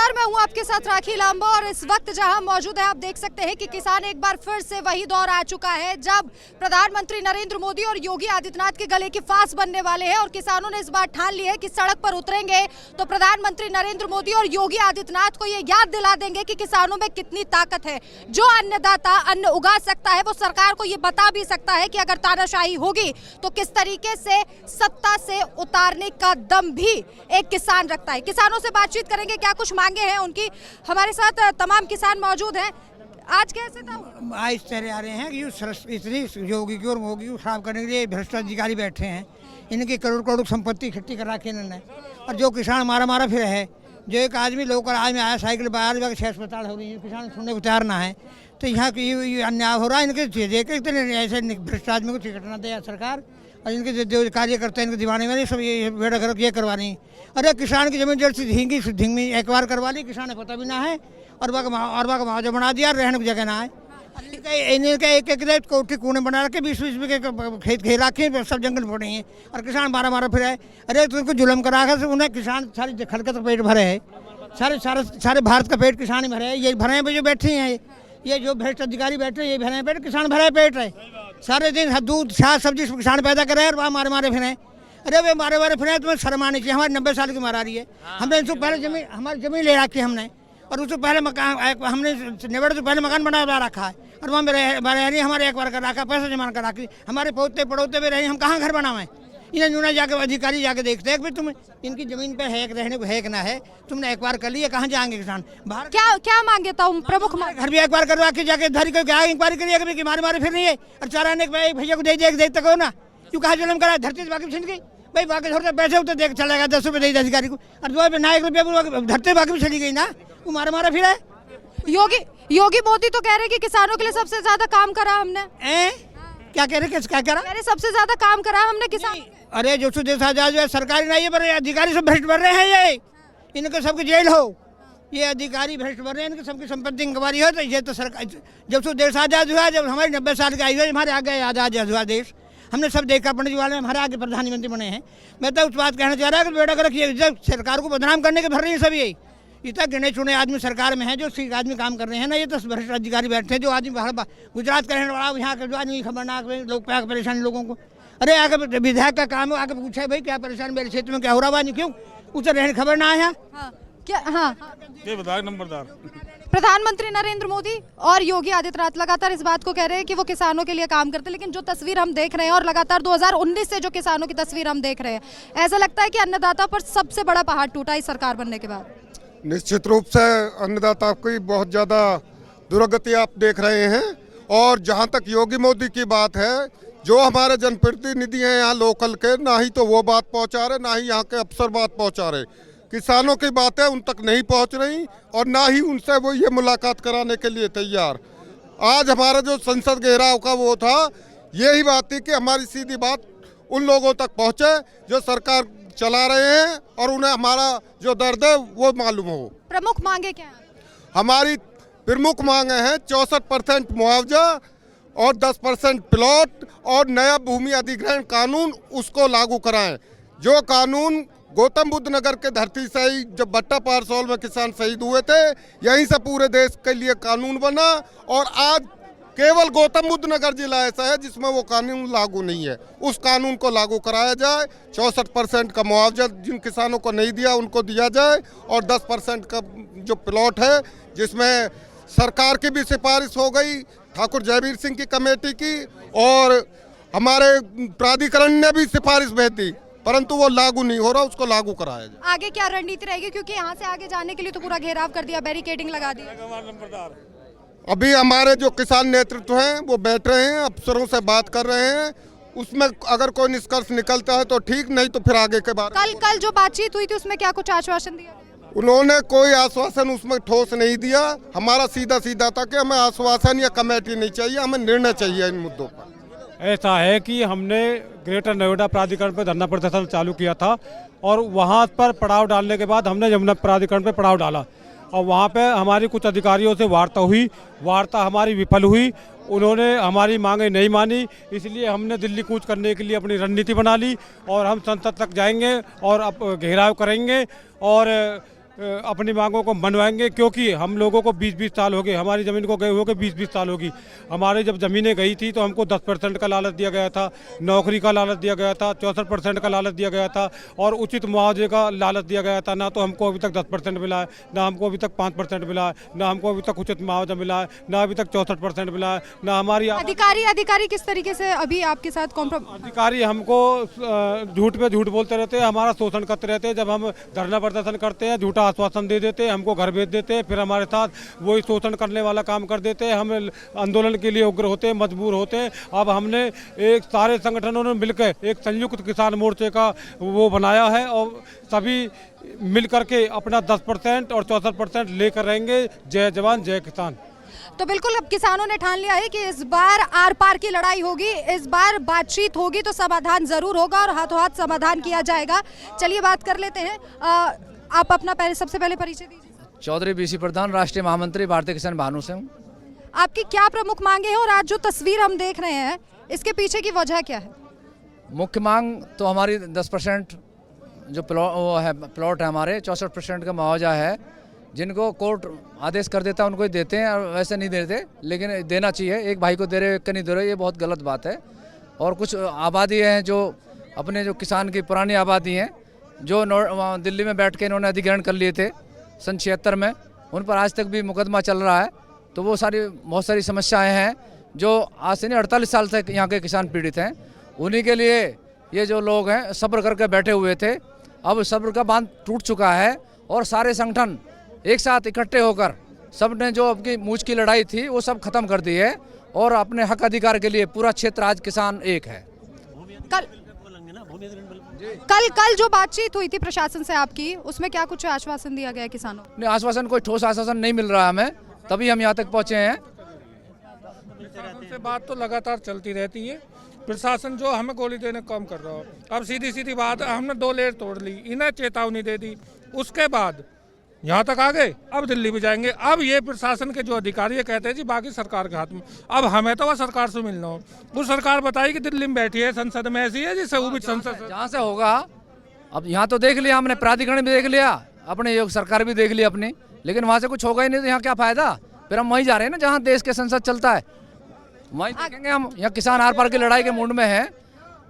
नमस्कार, मैं हूं आपके साथ राखी लांबा और इस वक्त जहां मौजूद है आप देख सकते हैं कि किसान एक बार फिर से वही दौर आ चुका है जब प्रधानमंत्री नरेंद्र मोदी और योगी आदित्यनाथ के गले की फांस बनने वाले हैं और किसानों ने इस बार ठान ली है कि सड़क पर उतरेंगे तो प्रधानमंत्री नरेंद्र मोदी और योगी आदित्यनाथ को ये याद दिला देंगे कि किसानों में कितनी ताकत है। जो अन्नदाता अन्न उगा सकता है वो सरकार को ये बता भी सकता है कि अगर तानाशाही होगी तो किस तरीके से सत्ता से उतारने का दम भी एक किसान रखता है। किसानों से बातचीत करेंगे, क्या कुछ मांगे हैं उनकी। हमारे साथ तमाम किसान मौजूद हैं। आज कैसे था? आज इस तरह आ रहे हैं कि इतनी योगी की और मोगी को खराब करने के लिए भ्रष्ट अधिकारी बैठे हैं। इनकी करोड़ करोड़ संपत्ति इकट्ठी कर रखी इन्होंने। और जो किसान मारा फिर है, जो एक आदमी लोकल आज में आया साइकिल बाहर जाकर 6 अस्पताल हो रही है, किसान सुनने को तैयार ना है। तो यहाँ की अन्याय हो रहा है। इनके इतने ऐसे भ्रष्ट आदमी को टिकट ना दे सरकार और इनके जो कार्य करते हैं इनके दीवाने में सब ये बेड़ा गर्क ये करवानी। अरे किसान की जमीन जल्द से धींगी एक बार करवा ली, किसान ने पता भी ना है और बाग मुआवजा बना दिया, रहने की जगह ना है। इनका एक कोठी कूने बना रखे 20 बीघे खेत खेल रखे, सब जंगल फोड़े हैं और किसान मारा फिर है। अरे तो उनको जुलम करा कर उन्हें किसान सारी खलकत पेट भरे है। सारे भारत का पेट किसान ही भरे है। ये भरे हैं जो बैठे हैं, ये जो भ्रष्ट अधिकारी बैठे ये भरे पेट, किसान भरे पेट है। सारे दिन दूध छाछ सब्जी किसान पैदा कर रहे हैं और वहाँ मारे फिर। अरे वे मारे फिर तुम्हें शर्म आनी चाहिए। हमारे 90 साल की मारा रही है। हमने इनसे पहले हमारी जमीन ले रखी हमने और उससे पहले मकान हमने निबड़ से पहले मकान बना रखा है और वहाँ मेरे हमारे एक बार कर रखा, पैसा जमा कर रखी। हमारे पोते पड़ोते में रहे, हम कहाँ घर बनावें? इन्हें यूँ जाके अधिकारी जाके देखते हैं कि तुम इनकी जमीन पे है रहने को है कि ना है। तुमने एक बार कर लिया, कहाँ जाएंगे किसान? बाहर क्या मांगे था प्रमुख? घर भी एक बार करवा के जाके धारी को क्या इंक्वायरी करिए कि मारे फिर नहीं है और चाराने के भैया को दे देखते कहो ना क्यों कहा जुलम करा। धरती बाकी छिन गई भाई, बाकी थोड़े पैसे होते देख चलेगा 10 रुपये दे अधिकारी को और 2 रुपये ना 1 रुपया धरती बाकी भी चली गई ना, वो मारा फिर है। योगी मोदी तो कह रहे कि किसानों के लिए सबसे ज्यादा काम करा हमने। क्या कह रहे? क्या करा? अरे सबसे ज्यादा काम करा हमने किसान। अरे जो देश आजाद है सरकारी नहीं है, अधिकारी सब भ्रष्ट भर रहे हैं। ये इनके सबकी जेल हो, ये अधिकारी भ्रष्ट भर रहे हैं, इनकी सबकी संपत्ति इंक्वायरी हो। तो ये तो सरकार जब से देश आजाद हुआ, जब हमारे 90 साल का आई है, हमारे आगे आजाद हुआ देश, हमने सब देखा। पंडित जी वाले हमारे आगे प्रधानमंत्री बने हैं। मैं तो उस बात कहना चाह रहा है कि बेटा रखिए, जब सरकार को बदनाम करने के भर रही है सब। ये इतना गिने चुने आदमी सरकार में है जो आदमी काम कर रहे हैं ना, ये तो भ्रष्ट अधिकारी बैठते हैं। जो आदमी गुजरात का रहने वाला यहाँ के जो आदमी खबरनाक लोग परेशानी लोगों को। अरे आगे विधायक का काम है, आगे पूछे भाई क्या परेशानी मेरे क्षेत्र में क्या हो रहा है, क्यों उसे रहने खबर ना आया। ये विधायक नंबरदार प्रधानमंत्री नरेंद्र मोदी और योगी आदित्यनाथ लगातार इस बात को कह रहे हैं कि वो किसानों के लिए काम करते हैं, लेकिन जो तस्वीर हम देख रहे हैं और लगातार 2019 से जो किसानों की तस्वीर हम देख रहे हैं, ऐसा लगता है कि अन्नदाता पर सबसे बड़ा पहाड़ टूटा इस सरकार बनने के बाद। निश्चित रूप से अन्नदाता की बहुत ज़्यादा दुर्गति आप देख रहे हैं। और जहां तक योगी मोदी की बात है, जो हमारे जनप्रतिनिधि हैं यहाँ लोकल के, ना ही तो वो बात पहुंचा रहे, ना ही यहाँ के अफसर बात पहुंचा रहे। किसानों की बातें उन तक नहीं पहुंच रही और ना ही उनसे वो ये मुलाकात कराने के लिए तैयार। आज हमारा जो संसद घेराव का वो था, यही बात थी कि हमारी सीधी बात उन लोगों तक पहुँचे जो सरकार चला रहे हैं और उन्हें हमारा जो दर्द है वो मालूम हो। प्रमुख मांगे क्या है? हमारी प्रमुख मांगे हैं 64% मुआवजा और 10% प्लॉट और नया भूमि अधिग्रहण कानून उसको लागू कराएं। जो कानून गौतम बुद्ध नगर के धरती से ही जब भट्टा पारसौल में किसान शहीद हुए थे, यहीं से पूरे देश के लिए कानून बना और आज केवल गौतम बुद्ध नगर जिला ऐसा है जिसमें वो कानून लागू नहीं है। उस कानून को लागू कराया जाए। 64% का मुआवजा जिन किसानों को नहीं दिया उनको दिया जाए और 10% का जो प्लॉट है, जिसमें सरकार की भी सिफारिश हो गई, ठाकुर जयवीर सिंह की कमेटी की और हमारे प्राधिकरण ने भी सिफारिश भेज दी, परंतु वो लागू नहीं हो रहा, उसको लागू कराया जाए। आगे क्या रणनीति रहेगी, क्योंकि यहाँ से आगे जाने के लिए तो पूरा घेराव कर दिया, बैरिकेडिंग लगा दी। अभी हमारे जो किसान नेतृत्व हैं वो बैठ रहे हैं, अफसरों से बात कर रहे हैं। उसमें अगर कोई निष्कर्ष निकलता है तो ठीक, नहीं तो फिर आगे के बारे। कल जो बातचीत हुई थी उसमें क्या कुछ आश्वासन दिया? उन्होंने कोई आश्वासन उसमें ठोस नहीं दिया। हमारा सीधा था कि हमें आश्वासन या कमेटी नहीं चाहिए, हमें निर्णय चाहिए इन मुद्दों पर। ऐसा है कि हमने ग्रेटर नोएडा प्राधिकरण पर धरना प्रदर्शन चालू किया था और वहां पर पड़ाव डालने के बाद हमने यमुना प्राधिकरण पर पड़ाव डाला और वहाँ पे हमारी कुछ अधिकारियों से वार्ता हुई। वार्ता हमारी विफल हुई, उन्होंने हमारी मांगें नहीं मानी, इसलिए हमने दिल्ली कूच करने के लिए अपनी रणनीति बना ली और हम संसद तक जाएंगे और अब घेराव करेंगे और अपनी मांगों को मनवाएंगे, क्योंकि हम लोगों को 20-20 साल हो गए, हमारी ज़मीन को गए हुए के 20-20 साल होगी। हमारे जब ज़मीनें गई थी तो हमको 10% का लालच दिया गया था, नौकरी का लालच दिया गया था, 64% का लालच दिया गया था और उचित मुआवजे का लालच दिया गया था। ना तो हमको अभी तक 10% मिला है, ना हमको अभी तक 5% मिला है, ना हमको अभी तक उचित मुआवजा मिला है, ना अभी तक 64% मिला है, ना हमारी अधिकारी किस तरीके से अभी आपके साथ अधिकारी हमको झूठ पे झूठ बोलते रहते हैं, हमारा शोषण करते रहते हैं। जब हम धरना प्रदर्शन करते हैं झूठा आश्वासन दे देते हैं, हमको घर भेज देते हैं, फिर हमारे साथ वही शोषण करने वाला काम कर देते हैं। हम आंदोलन के लिए उग्र होते हैं, मजबूर होते हैं। अब हमने एक सारे संगठनों ने मिलकर एक संयुक्त किसान मोर्चे का वो बनाया है और सभी मिल करके अपना 10% और 64% लेकर रहेंगे। जय जवान जय किसान। तो बिल्कुल अब किसानों ने ठान लिया है कि इस बार आर पार की लड़ाई होगी, इस बार बातचीत होगी तो समाधान जरूर होगा और हाथों हाथ समाधान किया जाएगा। चलिए बात कर लेते हैं, आप अपना सबसे पहले परिचय दीजिए। चौधरी बीसी प्रधान, राष्ट्रीय महामंत्री, भारतीय किसान भानु से हूँ। आपकी क्या प्रमुख मांगे हैं और आज जो तस्वीर हम देख रहे हैं इसके पीछे की वजह क्या है? मुख्य मांग तो हमारी 10% जो प्लॉट है हमारे, 64% का मुआवजा है। जिनको कोर्ट आदेश कर देता है उनको ही देते हैं और वैसे नहीं देते, लेकिन देना चाहिए। एक भाई को दे रहे, एक को नहीं दे रहे, ये बहुत गलत बात है। और कुछ आबादी हैं जो अपने जो किसान की पुरानी आबादी हैं जो दिल्ली में बैठ के इन्होंने अधिग्रहण कर लिए थे सन 76 में, उन पर आज तक भी मुकदमा चल रहा है। तो वो बहुत सारी समस्याएं हैं जो आज से नहीं 48 साल से यहाँ के किसान पीड़ित हैं। उन्हीं के लिए ये जो लोग हैं सब्र करके बैठे हुए थे, अब सब्र का बांध टूट चुका है और सारे संगठन एक साथ इकट्ठे होकर सब ने जो अपनी मूंछ की लड़ाई थी वो सब खत्म कर दी है और अपने हक अधिकार के लिए पूरा क्षेत्र आज किसान एक है। कल जो बातचीत हुई थी प्रशासन से आपकी, उसमें क्या कुछ आश्वासन दिया गया किसानों? नहीं, आश्वासन कोई ठोस आश्वासन नहीं मिल रहा है हमें, तभी हम यहाँ तक पहुँचे हैं। से बात तो लगातार चलती रहती है। प्रशासन जो हमें गोली देने का काम कर रहा हो, अब सीधी बात है, हमने 2 लेयर तोड़ ली, इन्हें चेतावनी दे दी, उसके बाद यहाँ तक आ गए, अब दिल्ली भी जाएंगे। अब ये प्रशासन के जो अधिकारी है कहते हैं जी बाकी सरकार के हाथ में। अब हमें तो वह सरकार से मिलना हो, वो सरकार बताई कि दिल्ली में बैठी है, संसद में ऐसी है जिससे वो भी संसद जहाँ से होगा। अब यहाँ तो देख लिया हमने, प्राधिकरण भी देख लिया, अपने योग सरकार भी देख ली अपनी, लेकिन वहाँ से कुछ होगा ही नहीं तो यहाँ क्या फायदा? फिर हम वहीं जा रहे हैं ना जहाँ देश के संसद चलता है, वहीं देखेंगे हम। यहाँ किसान आर पार की लड़ाई के मूड में है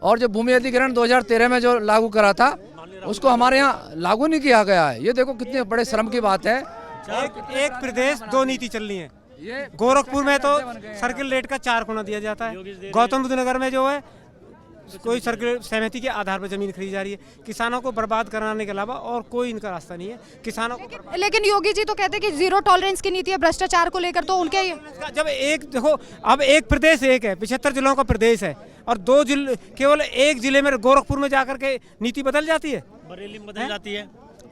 और जो भूमि अधिग्रहण 2013 में जो लागू करा था उसको हमारे यहाँ लागू नहीं किया गया है। ये देखो कितने बड़े शर्म की बात है। एक प्रदेश 2 नीति चल रही है। गोरखपुर में तो सर्किल रेट का 4 गुना दिया जाता है, गौतम बुद्ध नगर में जो है कोई सर्किल सहमति के आधार पर जमीन खरीदी जा रही है। किसानों को बर्बाद कराने के अलावा और कोई इनका रास्ता नहीं है किसानों को। लेकिन योगी जी तो कहते हैं कि जीरो टॉलरेंस की नीति है भ्रष्टाचार को लेकर, तो उनके जब एक देखो, अब एक प्रदेश एक है, 75 जिलों का प्रदेश है और 2 जिले, केवल एक जिले में गोरखपुर में जाकर के नीति बदल जाती है, बरेली में बदल जाती है,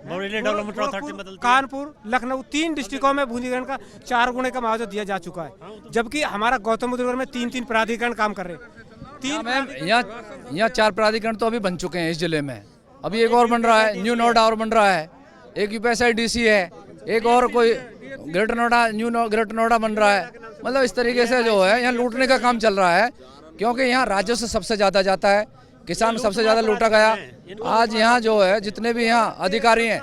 बरेली डेवलपमेंट अथॉरिटी में बदलती है। कानपुर, लखनऊ 3 डिस्ट्रिक्टों में भूमिकरण का 4 गुने का मुआवजा दिया जा चुका है, जबकि हमारा गौतम बुद्ध नगर में 3 प्राधिकरण काम कर रहे हैं। यहाँ 4 प्राधिकरण तो अभी बन चुके हैं इस जिले में, अभी एक और बन रहा है, न्यू नोएडा और बन रहा है, एक यूपीएसआईडीसी है, एक और कोई ग्रेटर नोएडा ग्रेटर नोएडा बन रहा है। मतलब इस तरीके से जो है यहाँ लूटने का काम चल रहा है, क्योंकि यहाँ राजस्व सबसे ज़्यादा जाता है, किसान सबसे ज़्यादा लूटा गया। आज यहाँ जो है जितने भी यहाँ अधिकारी हैं,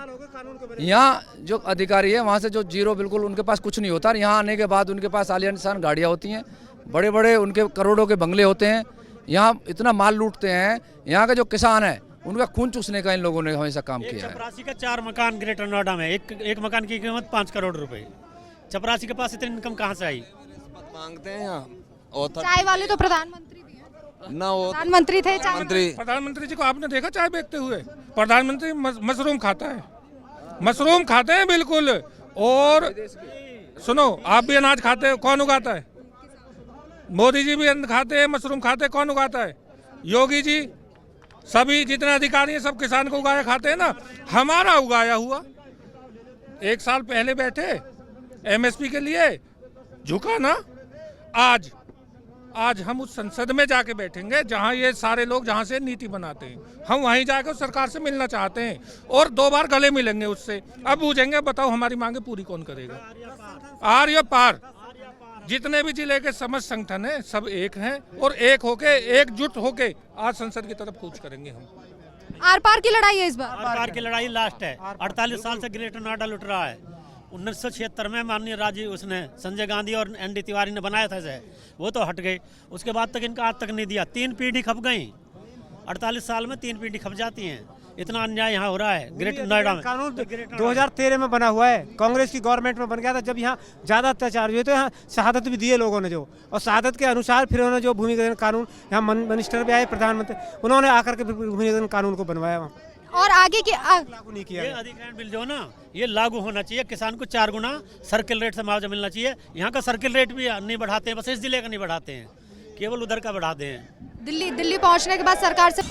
यहाँ जो अधिकारी है वहाँ से जो जीरो, बिल्कुल उनके पास कुछ नहीं होता। यहाँ आने के बाद उनके पास आलिशान गाड़ियाँ होती हैं, बड़े बड़े उनके करोड़ों के बंगले होते हैं, यहाँ इतना माल लूटते हैं। यहाँ के जो किसान है उनका खून चूसने का इन लोगों ने हमेशा काम किया है। चपरासी का 4 मकान ग्रेटर नोएडा में, एक मकान की कीमत 5 करोड़ रुपए। चपरासी के पास इतनी इनकम कहाँ से आई? मांगते हैं यहाँ और चाय वाले तो प्रधानमंत्री भी हैं ना, वो प्रधानमंत्री थे। प्रधानमंत्री जी को आपने देखा चाय बेचते हुए? प्रधानमंत्री मशरूम खाता है, मशरूम खाते हैं बिल्कुल। और सुनो, आप भी अनाज खाते हो, कौन उगाता है? मोदी जी भी खाते हैं, मशरूम खाते हैं, कौन उगाता है? योगी जी, सभी जितने अधिकारी हैं सब किसान को उगाया खाते हैं ना। हमारा उगाया हुआ 1 साल पहले बैठे एमएसपी के लिए, झुका ना। आज हम उस संसद में जाके बैठेंगे जहां ये सारे लोग जहां से नीति बनाते हैं, हम वहीं जाकर उस सरकार से मिलना चाहते हैं और 2 बार गले मिलेंगे उससे। अब पूछेंगे बताओ हमारी मांगे पूरी कौन करेगा? आर या पार, जितने भी जिले के समस्त संगठन है सब एक हैं और एक होके, एकजुट होके आज संसद की तरफ कूच करेंगे हम। आर पार की लड़ाई है इस बार। आर पार की लड़ाई लास्ट है। 48 साल से ग्रेटर नोएडा लुट रहा है। 1976 में माननीय राजीव उसने संजय गांधी और एन डी तिवारी ने बनाया था इसे, वो तो हट गए। उसके बाद तक इनका आज तक नहीं दिया। 3 पीढ़ी खप गई। 48 साल में 3 पीढ़ी खप जाती हैं। इतना अन्याय यहाँ हो रहा है ग्रेटर नोएडा में। कानून 2013 में बना हुआ है, कांग्रेस की गवर्नमेंट में बन गया था, जब यहाँ ज़्यादा अत्याचार हुए तो यहाँ शहादत भी दिए लोगों ने जो, और शहादत के अनुसार फिर उन्होंने जो भूमि अधिग्रहण कानून, यहाँ मिनिस्टर भी आए, प्रधानमंत्री, उन्होंने आकर के भूमि अधिग्रहण कानून को बनवाया वहाँ, और आगे की लागू नहीं किया। ये अधिग्रहण बिल जो है ना, ये लागू होना चाहिए। किसान को 4 गुना सर्किल रेट से मुआवजा मिलना चाहिए। यहाँ का सर्किल रेट भी नहीं बढ़ाते हैं, बस इस जिले का नहीं बढ़ाते हैं, केवल उधर का बढ़ाते हैं। दिल्ली पहुंचने के बाद सरकार से